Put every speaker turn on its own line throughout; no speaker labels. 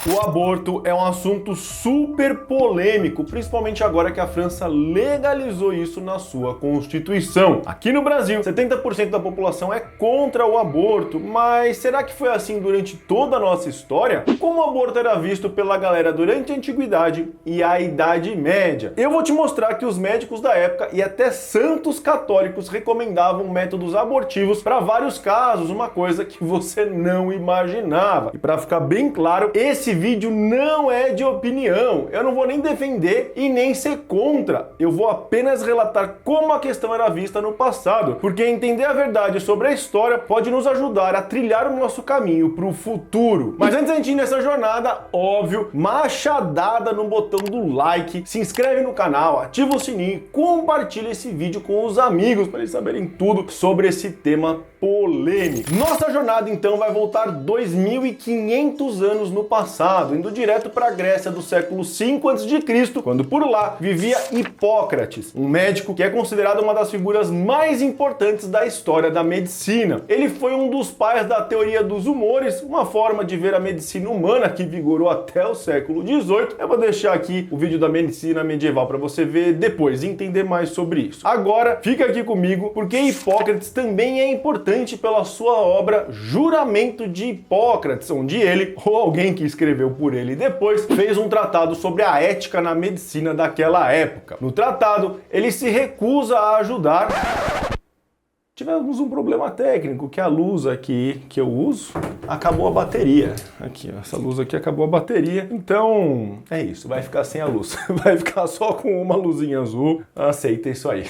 O aborto é um assunto super polêmico, principalmente agora que a França legalizou isso na sua Constituição. Aqui no Brasil, 70% da população é contra o aborto, mas será que foi assim durante toda a nossa história? Como o aborto era visto pela galera durante a Antiguidade e a Idade Média? Eu vou te mostrar que os médicos da época e até santos católicos recomendavam métodos abortivos para vários casos, uma coisa que você não imaginava. E para ficar bem claro, esse vídeo não é de opinião, eu não vou nem defender e nem ser contra, eu vou apenas relatar como a questão era vista no passado, porque entender a verdade sobre a história pode nos ajudar a trilhar o nosso caminho para o futuro. Mas antes de a gente ir nessa jornada, óbvio, machadada no botão do like, se inscreve no canal, ativa o sininho, compartilha esse vídeo com os amigos para eles saberem tudo sobre esse tema polêmico. Nossa jornada então vai voltar 2.500 anos no passado, indo direto para a Grécia do século 5 a.C., quando por lá vivia Hipócrates, um médico que é considerado uma das figuras mais importantes da história da medicina. Ele foi um dos pais da teoria dos humores, uma forma de ver a medicina humana que vigorou até o século 18. Eu vou deixar aqui o vídeo da medicina medieval para você ver depois e entender mais sobre isso. Agora, fica aqui comigo, porque Hipócrates também é importante pela sua obra Juramento de Hipócrates, onde ele, ou alguém que escreveu por ele depois, fez um tratado sobre a ética na medicina daquela época. No tratado, ele se recusa a ajudar. Tivemos um problema técnico, que a luz aqui que eu uso acabou a bateria. Aqui, ó, essa luz aqui acabou a bateria. Então, é isso, vai ficar sem a luz. Vai ficar só com uma luzinha azul. Aceita isso aí.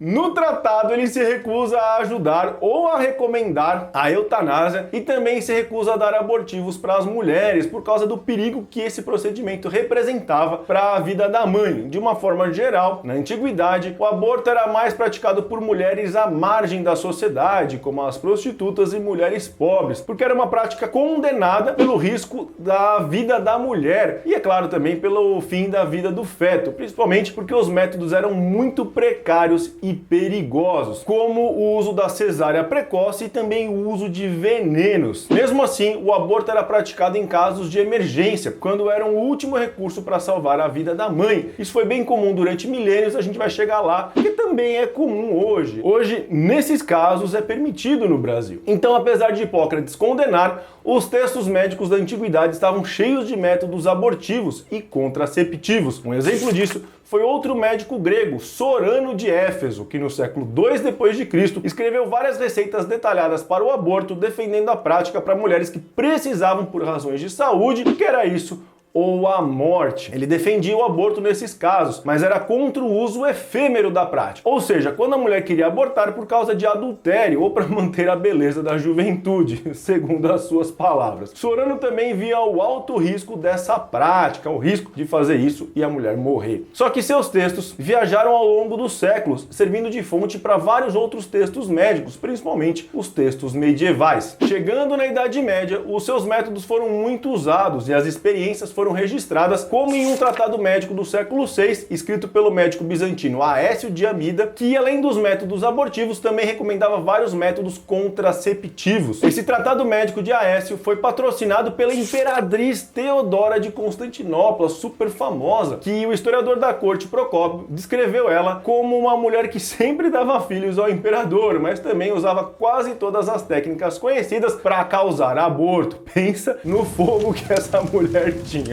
No tratado, ele se recusa a ajudar ou a recomendar a eutanásia e também se recusa a dar abortivos para as mulheres por causa do perigo que esse procedimento representava para a vida da mãe. De uma forma geral, na antiguidade, o aborto era mais praticado por mulheres à margem da sociedade, como as prostitutas e mulheres pobres, porque era uma prática condenada pelo risco da vida da mulher e, é claro, também pelo fim da vida do feto, principalmente porque os métodos eram muito precários e perigosos, como o uso da cesárea precoce e também o uso de venenos. Mesmo assim, o aborto era praticado em casos de emergência, quando era o último recurso para salvar a vida da mãe. Isso foi bem comum durante milênios, a gente vai chegar lá, que também é comum hoje. Hoje, nesses casos, é permitido no Brasil. Então, apesar de Hipócrates condenar, os textos médicos da antiguidade estavam cheios de métodos abortivos e contraceptivos. Um exemplo disso foi outro médico grego, Sorano de Éfeso, que no século II d.C. escreveu várias receitas detalhadas para o aborto, defendendo a prática para mulheres que precisavam por razões de saúde, que era isso ou a morte. Ele defendia o aborto nesses casos, mas era contra o uso efêmero da prática. Ou seja, quando a mulher queria abortar por causa de adultério ou para manter a beleza da juventude, segundo as suas palavras. Sorano também via o alto risco dessa prática, o risco de fazer isso e a mulher morrer. Só que seus textos viajaram ao longo dos séculos, servindo de fonte para vários outros textos médicos, principalmente os textos medievais. Chegando na Idade Média, os seus métodos foram muito usados e as experiências foram registradas, como em um tratado médico do século VI, escrito pelo médico bizantino Aécio de Amida, que além dos métodos abortivos também recomendava vários métodos contraceptivos. Esse tratado médico de Aécio foi patrocinado pela imperatriz Teodora de Constantinopla, super famosa, que o historiador da corte Procópio descreveu ela como uma mulher que sempre dava filhos ao imperador, mas também usava quase todas as técnicas conhecidas para causar aborto. Pensa no fogo que essa mulher tinha.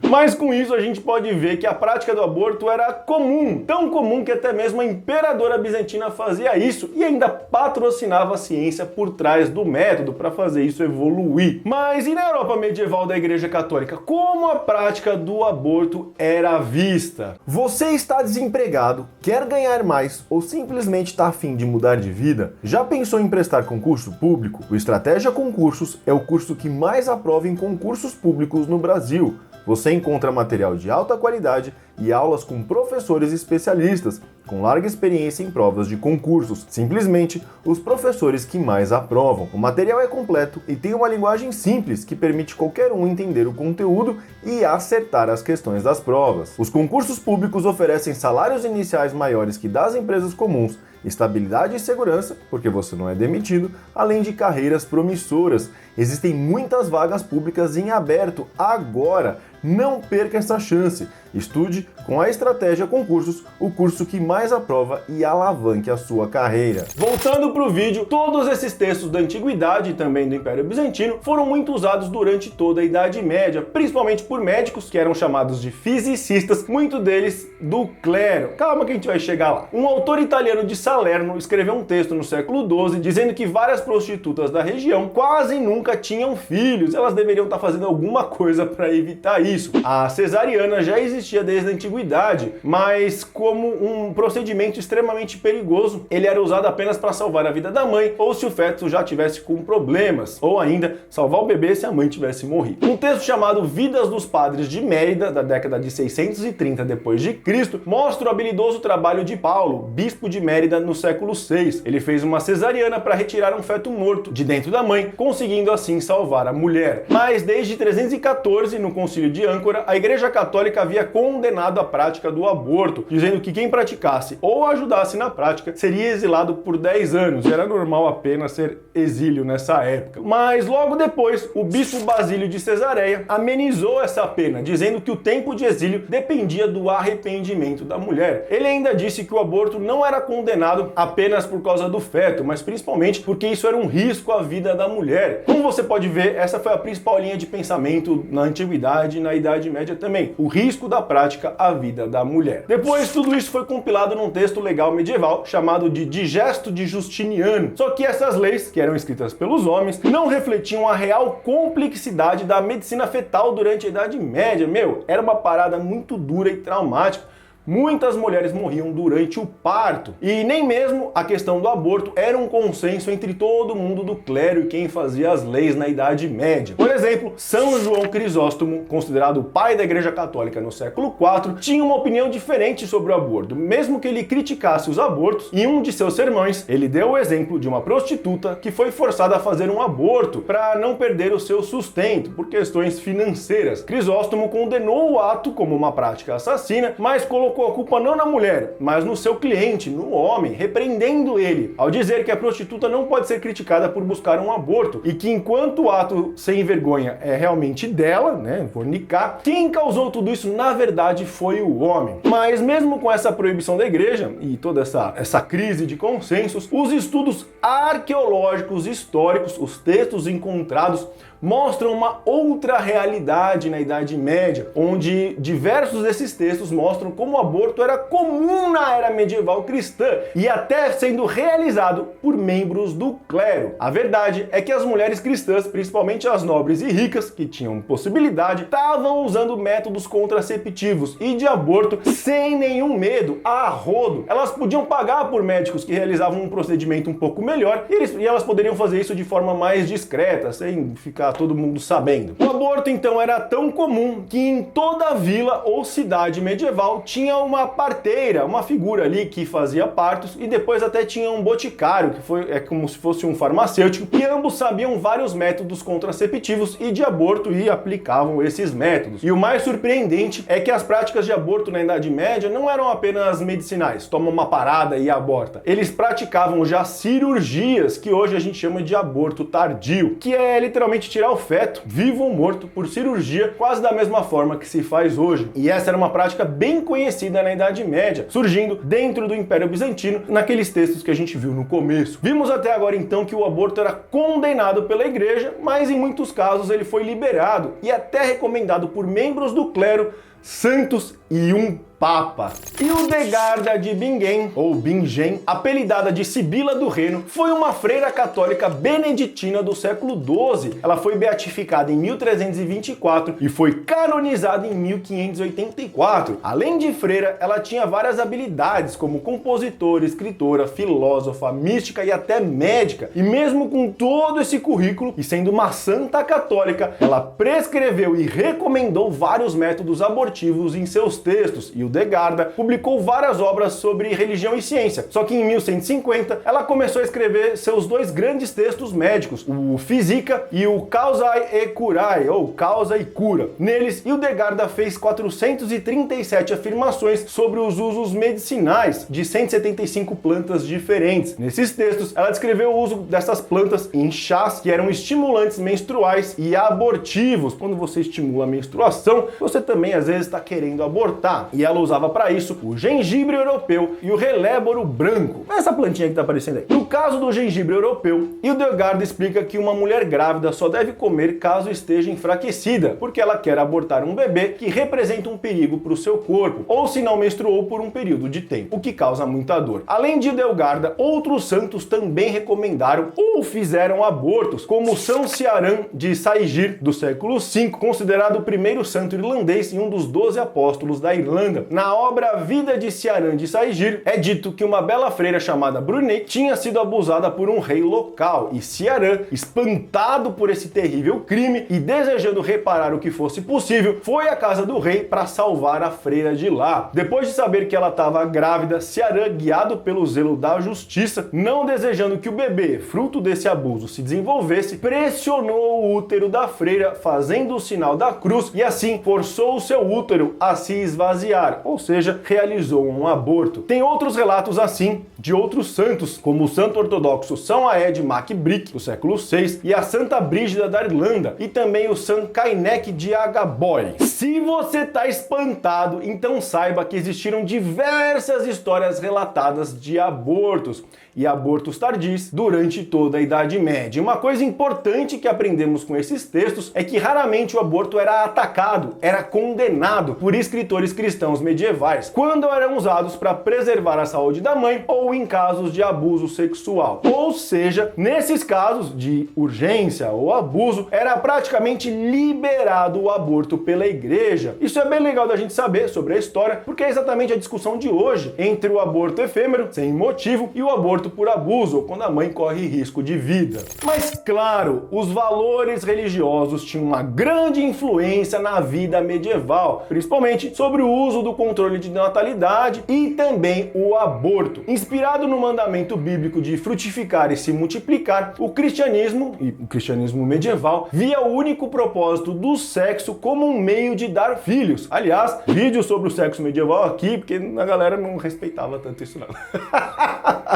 Mas com isso a gente pode ver que a prática do aborto era comum, tão comum que até mesmo a imperadora bizantina fazia isso e ainda patrocinava a ciência por trás do método para fazer isso evoluir. Mas e na Europa medieval da Igreja Católica, como a prática do aborto era vista? Você está desempregado, quer ganhar mais ou simplesmente está a fim de mudar de vida? Já pensou em prestar concurso público? O Estratégia Concursos é o curso que mais aprova em concursos públicos no Brasil. Você encontra material de alta qualidade e aulas com professores especialistas, com larga experiência em provas de concursos, simplesmente os professores que mais aprovam. O material é completo e tem uma linguagem simples que permite qualquer um entender o conteúdo e acertar as questões das provas. Os concursos públicos oferecem salários iniciais maiores que das empresas comuns estabilidade e segurança, porque você não é demitido, além de carreiras promissoras. Existem muitas vagas públicas em aberto agora. Não perca essa chance. Estude com a Estratégia Concursos, o curso que mais aprova e alavanque a sua carreira. Voltando para o vídeo, todos esses textos da Antiguidade e também do Império Bizantino foram muito usados durante toda a Idade Média, principalmente por médicos que eram chamados de fisicistas, muitos deles do clero. Calma que a gente vai chegar lá. Um autor italiano de Salerno escreveu um texto no século XII dizendo que várias prostitutas da região quase nunca tinham filhos. Elas deveriam estar fazendo alguma coisa para evitar isso. A cesariana já existia desde a antiguidade, mas como um procedimento extremamente perigoso, ele era usado apenas para salvar a vida da mãe ou se o feto já tivesse com problemas, ou ainda salvar o bebê se a mãe tivesse morrido. Um texto chamado Vidas dos Padres de Mérida, da década de 630 d.C., mostra o habilidoso trabalho de Paulo, bispo de Mérida no século VI. Ele fez uma cesariana para retirar um feto morto de dentro da mãe, conseguindo assim salvar a mulher. Mas desde 314, no Concílio de Âncora, a Igreja Católica havia condenado a prática do aborto, dizendo que quem praticasse ou ajudasse na prática seria exilado por 10 anos. E era normal apenas ser exílio nessa época. Mas logo depois, o bispo Basílio de Cesareia amenizou essa pena, dizendo que o tempo de exílio dependia do arrependimento da mulher. Ele ainda disse que o aborto não era condenado apenas por causa do feto, mas principalmente porque isso era um risco à vida da mulher. Como você pode ver, essa foi a principal linha de pensamento na Antiguidade e na Idade Média também, o risco da prática à vida da mulher. Depois, tudo isso foi compilado num texto legal medieval chamado de Digesto de Justiniano. Só que essas leis, que eram escritas pelos homens, não refletiam a real complexidade da medicina fetal durante a Idade Média. Era uma parada muito dura e traumática. Muitas mulheres morriam durante o parto. E nem mesmo a questão do aborto era um consenso entre todo mundo do clero e quem fazia as leis na Idade Média. Por exemplo, São João Crisóstomo, considerado o pai da Igreja Católica no século IV, tinha uma opinião diferente sobre o aborto, mesmo que ele criticasse os abortos. Em um de seus sermões, ele deu o exemplo de uma prostituta que foi forçada a fazer um aborto para não perder o seu sustento por questões financeiras. Crisóstomo condenou o ato como uma prática assassina, mas colocou a culpa não na mulher, mas no seu cliente, no homem, repreendendo ele, ao dizer que a prostituta não pode ser criticada por buscar um aborto e que enquanto o ato sem vergonha é realmente dela, fornicar, quem causou tudo isso na verdade foi o homem. Mas mesmo com essa proibição da igreja e toda essa crise de consensos, os estudos arqueológicos históricos, os textos encontrados, mostram uma outra realidade na Idade Média, onde diversos desses textos mostram como o aborto era comum na era medieval cristã e até sendo realizado por membros do clero. A verdade é que as mulheres cristãs, principalmente as nobres e ricas, que tinham possibilidade, estavam usando métodos contraceptivos e de aborto sem nenhum medo, a rodo. Elas podiam pagar por médicos que realizavam um procedimento um pouco melhor e elas poderiam fazer isso de forma mais discreta, sem ficar todo mundo sabendo. O aborto então era tão comum que em toda vila ou cidade medieval tinha uma parteira, uma figura ali que fazia partos e depois até tinha um boticário, que é como se fosse um farmacêutico, e ambos sabiam vários métodos contraceptivos e de aborto e aplicavam esses métodos. E o mais surpreendente é que as práticas de aborto na Idade Média não eram apenas medicinais, toma uma parada e aborta. Eles praticavam já cirurgias, que hoje a gente chama de aborto tardio, que é literalmente tirar o feto, vivo ou morto, por cirurgia, quase da mesma forma que se faz hoje. E essa era uma prática bem conhecida na Idade Média, surgindo dentro do Império Bizantino, naqueles textos que a gente viu no começo. Vimos até agora então que o aborto era condenado pela igreja, mas em muitos casos ele foi liberado e até recomendado por membros do clero, santos e um Papa. Hildegarda de Bingen, ou Bingen, apelidada de Sibila do Reno, foi uma freira católica beneditina do século XII. Ela foi beatificada em 1324 e foi canonizada em 1584. Além de freira, ela tinha várias habilidades como compositora, escritora, filósofa, mística e até médica. E mesmo com todo esse currículo, e sendo uma santa católica, ela prescreveu e recomendou vários métodos abortivos em seus textos, e Hildegarda publicou várias obras sobre religião e ciência, só que em 1150 ela começou a escrever seus dois grandes textos médicos, o Physica e o Causae e Curae, ou Causa e Cura. Neles, Hildegarda fez 437 afirmações sobre os usos medicinais de 175 plantas diferentes. Nesses textos, ela descreveu o uso dessas plantas em chás que eram estimulantes menstruais e abortivos. Quando você estimula a menstruação, você também às vezes está querendo abortar. E ela usava para isso o gengibre europeu e o reléboro branco. Essa plantinha que está aparecendo aí. No caso do gengibre europeu, Hildegarda explica que uma mulher grávida só deve comer caso esteja enfraquecida, porque ela quer abortar um bebê que representa um perigo para o seu corpo, ou se não menstruou por um período de tempo, o que causa muita dor. Além de Hildegarda, outros santos também recomendaram ou fizeram abortos, como São Ciarán de Saigir, do século V, considerado o primeiro santo irlandês e um dos 12 apóstolos da Irlanda. Na obra Vida de Ciarán de Saigir, é dito que uma bela freira chamada Brunei tinha sido abusada por um rei local, e Ciarán, espantado por esse terrível crime e desejando reparar o que fosse possível, foi à casa do rei para salvar a freira de lá. Depois de saber que ela estava grávida, Ciarán, guiado pelo zelo da justiça, não desejando que o bebê, fruto desse abuso, se desenvolvesse, pressionou o útero da freira, fazendo o sinal da cruz, e assim forçou o seu útero a se esvaziar, ou seja, realizou um aborto. Tem outros relatos assim de outros santos, como o santo ortodoxo São Aed Mac Bric, do século VI, e a Santa Brígida da Irlanda, e também o San Cainec de Agaboy. Se você tá espantado, então saiba que existiram diversas histórias relatadas de abortos, e abortos tardis durante toda a Idade Média. Uma coisa importante que aprendemos com esses textos é que raramente o aborto era atacado, era condenado por escritores cristãos medievais, quando eram usados para preservar a saúde da mãe ou em casos de abuso sexual. Ou seja, nesses casos de urgência ou abuso, era praticamente liberado o aborto pela igreja. Isso é bem legal da gente saber sobre a história, porque é exatamente a discussão de hoje entre o aborto efêmero, sem motivo, e o aborto por abuso, quando a mãe corre risco de vida. Mas claro, os valores religiosos tinham uma grande influência na vida medieval, principalmente sobre o uso do controle de natalidade e também o aborto. Inspirado no mandamento bíblico de frutificar e se multiplicar, o cristianismo, e o cristianismo medieval, via o único propósito do sexo como um meio de dar filhos. Aliás, vídeo sobre o sexo medieval aqui, porque a galera não respeitava tanto isso não.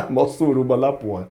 Mó suruba da porra.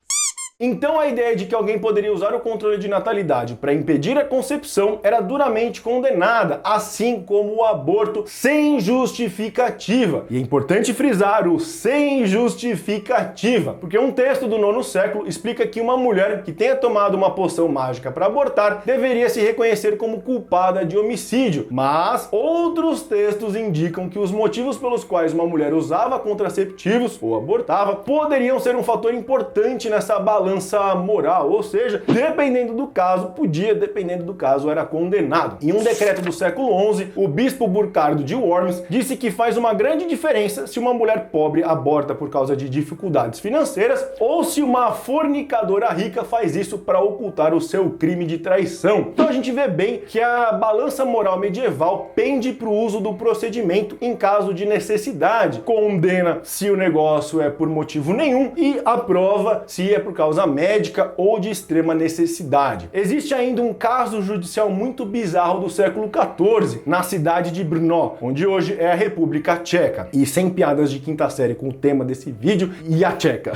Então a ideia de que alguém poderia usar o controle de natalidade para impedir a concepção era duramente condenada, assim como o aborto sem justificativa. E é importante frisar o sem justificativa, porque um texto do 9º século explica que uma mulher que tenha tomado uma poção mágica para abortar deveria se reconhecer como culpada de homicídio, mas outros textos indicam que os motivos pelos quais uma mulher usava contraceptivos ou abortava poderiam ser um fator importante nessa balança moral, ou seja, dependendo do caso, podia, dependendo do caso, era condenado. Em um decreto do século XI, o bispo Burcardo de Worms disse que faz uma grande diferença se uma mulher pobre aborta por causa de dificuldades financeiras ou se uma fornicadora rica faz isso para ocultar o seu crime de traição. Então a gente vê bem que a balança moral medieval pende para o uso do procedimento em caso de necessidade, condena se o negócio é por motivo nenhum e aprova se é por causa médica ou de extrema necessidade. Existe ainda um caso judicial muito bizarro do século XIV, na cidade de Brno, onde hoje é a República Tcheca. E sem piadas de quinta série com o tema desse vídeo, e a Tcheca.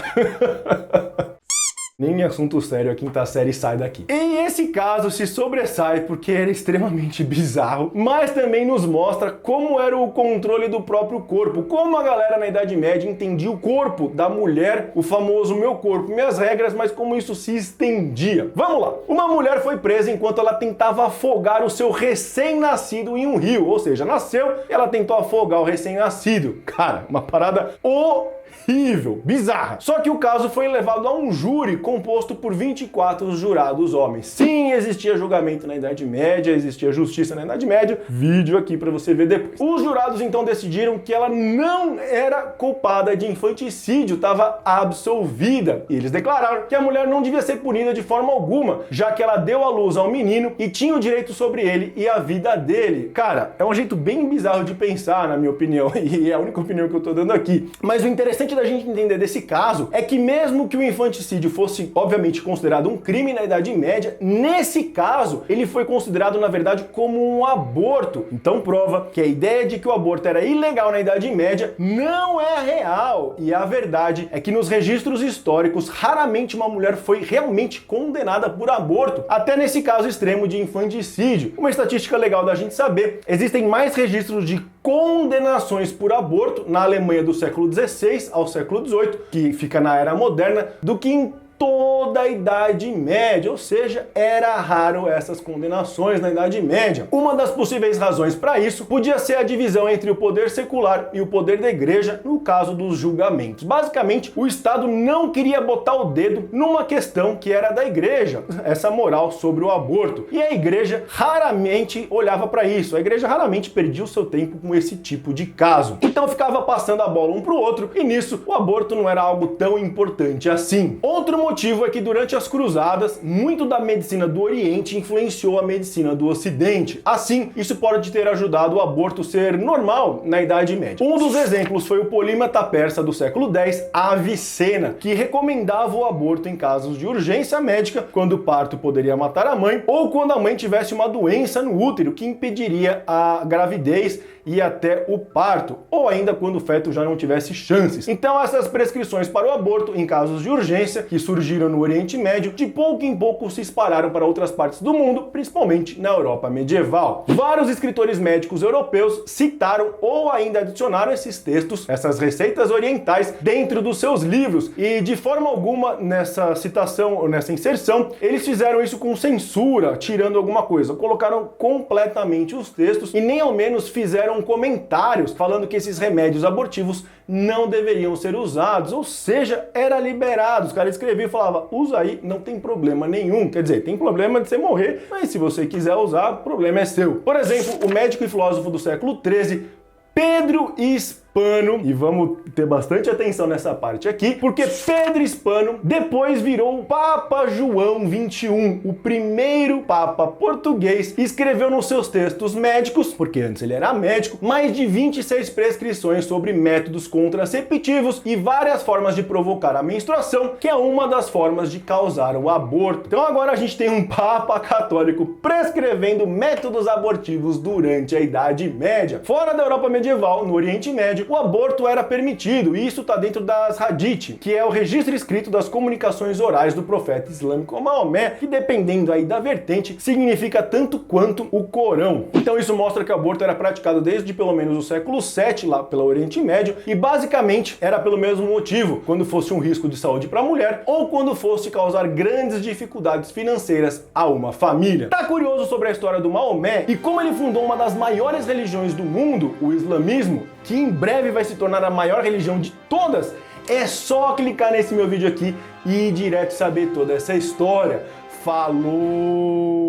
Nem em assunto sério a quinta série sai daqui. E esse caso se sobressai porque era extremamente bizarro, mas também nos mostra como era o controle do próprio corpo, como a galera na Idade Média entendia o corpo da mulher, o famoso meu corpo, minhas regras, mas como isso se estendia. Vamos lá! Uma mulher foi presa enquanto ela tentava afogar o seu recém-nascido em um rio, ou seja, nasceu e ela tentou afogar o recém-nascido. Cara, uma parada horrível. horrível, bizarra. Só que o caso foi levado a um júri composto por 24 jurados homens. Sim, existia julgamento na Idade Média, existia justiça na Idade Média. Vídeo aqui para você ver depois. Os jurados então decidiram que ela não era culpada de infanticídio, estava absolvida. E eles declararam que a mulher não devia ser punida de forma alguma, já que ela deu à luz ao menino e tinha o direito sobre ele e a vida dele. Cara, é um jeito bem bizarro de pensar, na minha opinião, e é a única opinião que eu tô dando aqui. Mas o interessante da gente entender desse caso é que mesmo que o infanticídio fosse, obviamente, considerado um crime na Idade Média, nesse caso, ele foi considerado, na verdade, como um aborto. Então prova que a ideia de que o aborto era ilegal na Idade Média não é real. E a verdade é que nos registros históricos, raramente uma mulher foi realmente condenada por aborto, até nesse caso extremo de infanticídio. Uma estatística legal da gente saber, existem mais registros de condenações por aborto na Alemanha do século XVI ao século XVIII, que fica na Era Moderna, do que em toda a Idade Média, ou seja, era raro essas condenações na Idade Média. Uma das possíveis razões para isso podia ser a divisão entre o poder secular e o poder da igreja no caso dos julgamentos. Basicamente, o Estado não queria botar o dedo numa questão que era da igreja, essa moral sobre o aborto. E a igreja raramente olhava para isso, a igreja raramente perdia o seu tempo com esse tipo de caso. Então ficava passando a bola um para o outro e nisso o aborto não era algo tão importante assim. Outro motivo é que durante as cruzadas, muito da medicina do Oriente influenciou a medicina do Ocidente. Assim, isso pode ter ajudado o aborto ser normal na Idade Média. Um dos exemplos foi o polímata persa do século X, Avicena, que recomendava o aborto em casos de urgência médica, quando o parto poderia matar a mãe, ou quando a mãe tivesse uma doença no útero que impediria a gravidez e até o parto, ou ainda quando o feto já não tivesse chances. Então essas prescrições para o aborto em casos de urgência, que surgiram no Oriente Médio, de pouco em pouco se espalharam para outras partes do mundo, principalmente na Europa medieval. Vários escritores médicos europeus citaram ou ainda adicionaram esses textos, essas receitas orientais, dentro dos seus livros, e de forma alguma nessa citação ou nessa inserção, eles fizeram isso com censura, tirando alguma coisa, colocaram completamente os textos e nem ao menos fizeram comentários falando que esses remédios abortivos não deveriam ser usados, ou seja, era liberado. Os caras escreviam e falavam, usa aí, não tem problema nenhum. Quer dizer, tem problema de você morrer, mas se você quiser usar, o problema é seu. Por exemplo, o médico e filósofo do século XIII, Pedro Hispano, e vamos ter bastante atenção nessa parte aqui, porque Pedro Hispano depois virou o Papa João XXI, o primeiro Papa português, e escreveu nos seus textos médicos, porque antes ele era médico, mais de 26 prescrições sobre métodos contraceptivos e várias formas de provocar a menstruação, que é uma das formas de causar o aborto. Então agora a gente tem um Papa católico prescrevendo métodos abortivos durante a Idade Média. Fora da Europa medieval, no Oriente Médio, o aborto era permitido, e isso está dentro das Hadith, que é o registro escrito das comunicações orais do profeta islâmico Maomé, que dependendo aí da vertente, significa tanto quanto o Corão. Então isso mostra que o aborto era praticado desde pelo menos o século VII, lá pelo Oriente Médio, e basicamente era pelo mesmo motivo, quando fosse um risco de saúde para a mulher, ou quando fosse causar grandes dificuldades financeiras a uma família. Tá curioso sobre a história do Maomé e como ele fundou uma das maiores religiões do mundo, o islamismo, que em breve vai se tornar a maior religião de todas? É só clicar nesse meu vídeo aqui e ir direto saber toda essa história. Falou!